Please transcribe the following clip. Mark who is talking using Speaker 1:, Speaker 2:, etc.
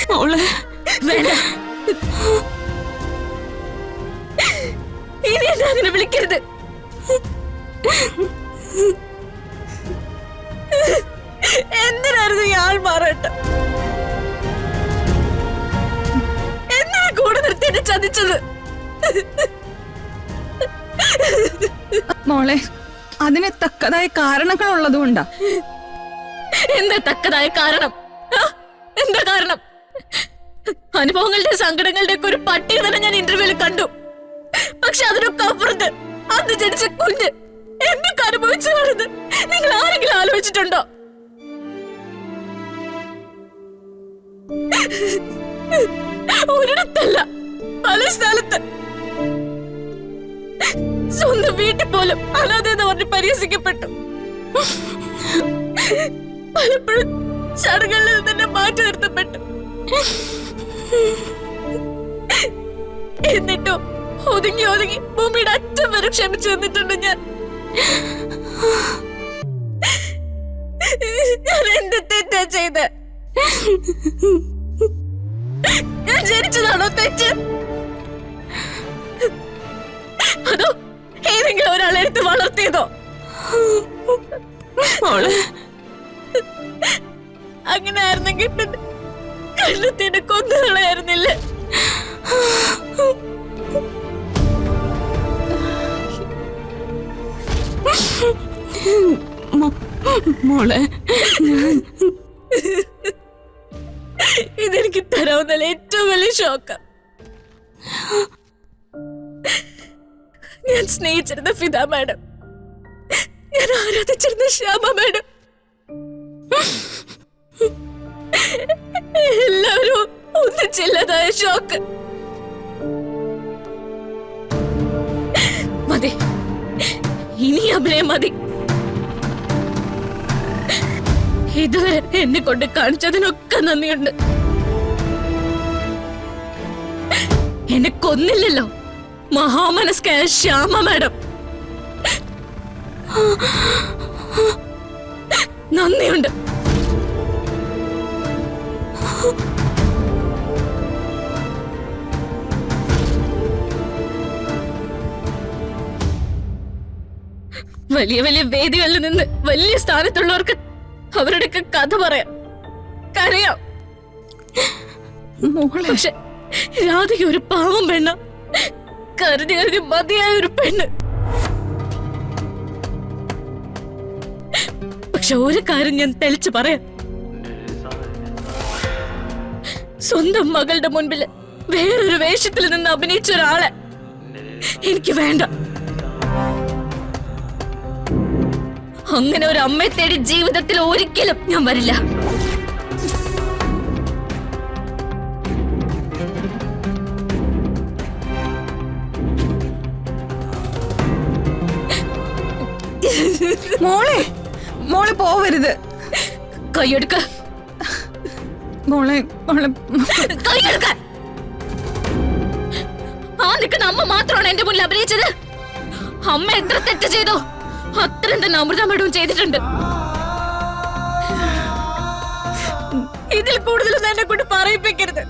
Speaker 1: മോളെ
Speaker 2: വേണ്ട, ഇനി എന്നെ അങ്ങനെ വിളിക്കരുത്. എന്തിനായിരുന്നു ഇയാൾ മാറട്ടെ? എന്തിനാ കൂടെ നിർത്തി എന്നെ ചതിച്ചത്?
Speaker 1: മോളെ അതിന് തക്കതായ കാരണങ്ങൾ ഉള്ളതുകൊണ്ടാ.
Speaker 2: എന്താ തക്കതായ കാരണം? എന്താ കാരണം? അനുഭവങ്ങളുടെ സങ്കടങ്ങളുടെ ഒക്കെ ഒരു പട്ടിക തന്നെ ഞാൻ ഇന്റർവ്യൂവിൽ കണ്ടു. പക്ഷെ അതിനൊക്കെ അപ്പുറത്ത് അത് ജനിച്ച കുഞ്ഞ് എന്തൊക്കെ അനുഭവിച്ചു കാണുന്നത് നിങ്ങൾ ആരെങ്കിലും ആലോചിച്ചിട്ടുണ്ടോ? ഒരിടത്തല്ല, പല സ്ഥലത്ത്. സ്വന്തം വീട്ടിൽ പോലും അനാഥ എന്ന് പറഞ്ഞ് പരിഹസിക്കപ്പെട്ടു. പലപ്പോഴും ചടങ്ങുകളിൽ തന്നെ മാറ്റി നിർത്തപ്പെട്ടു. എന്നിട്ടോ ഒതുങ്ങി ഒതുങ്ങി ഭൂമിയുടെ അറ്റം വരെ ക്ഷമിച്ചു നിന്നിട്ടുണ്ട് ഞാൻ. ഞാൻ എന്ത് തെറ്റാ ചെയ്ത? ഞാൻ ജനിച്ചതാണോ തെറ്റ്? അതോ ഏതെങ്കിലും ഒരാളെടുത്ത് വളർത്തിയതോ? അങ്ങനെ ആയിരുന്നെങ്കിൽ കണ്ണത്തിന് കൊന്നുകളയായിരുന്നില്ല.
Speaker 1: മോളെ
Speaker 2: ഇതെനിക്ക് തരാവുന്ന ഏറ്റവും വലിയ ഷോക്കാ. ഞാൻ സ്നേഹിച്ചിരുന്ന ഫിദ മാഡം, ഞാൻ ആരാധിച്ചിരുന്ന ശ്യാമ മാഡം, എല്ലാവരും ഒന്നിച്ചില്ലതായ ഷോക്ക്. മതി, ഇനി അഭിനയം മതി. ഇതുവരെ എന്നെ കൊണ്ട് കാണിച്ചതിനൊക്കെ നന്ദിയുണ്ട്. എന്നെ കൊന്നില്ലല്ലോ മഹാമനസ്കായ ശ്യാമ മാഡം. നന്ദിയുണ്ട്. വലിയ വലിയ വേദികളിൽ നിന്ന് വലിയ സ്ഥാനത്തുള്ളവർക്ക് അവരുടെയൊക്കെ കഥ പറയാം, കരയാം. പക്ഷെ രാധിക ഒരു പാവം പെണ്ണ, കരുതി കരുതി മതിയായ ഒരു പെണ്ണ്. പക്ഷെ ഒരു കാര്യം ഞാൻ തെളിച്ചു പറയാം, സ്വന്തം മകളുടെ മുൻപിൽ വേറൊരു വേഷത്തിൽ നിന്ന് അഭിനയിച്ച ഒരാളെ എനിക്ക് വേണ്ട. അങ്ങനെ ഒരു അമ്മയെ തേടി ജീവിതത്തിൽ ഒരിക്കലും ഞാൻ വരില്ല.
Speaker 1: മോളെ മോളെ പോവരുത്.
Speaker 2: കൈയെടുക്ക
Speaker 1: മോളെ മോളെ
Speaker 2: കൈയെടുക്ക. ആ നിൽക്കുന്ന അമ്മ മാത്രമാണ് എന്റെ മുന്നിൽ അഭിനയിച്ചത്. അമ്മ എത്ര തെറ്റ് ചെയ്തോ അത്രയും തന്നെ അമൃത മേഡവും ചെയ്തിട്ടുണ്ട്. ഇതിൽ കൂടുതലൊന്നും എന്നെ കൊണ്ട് പറയിപ്പിക്കരുത്.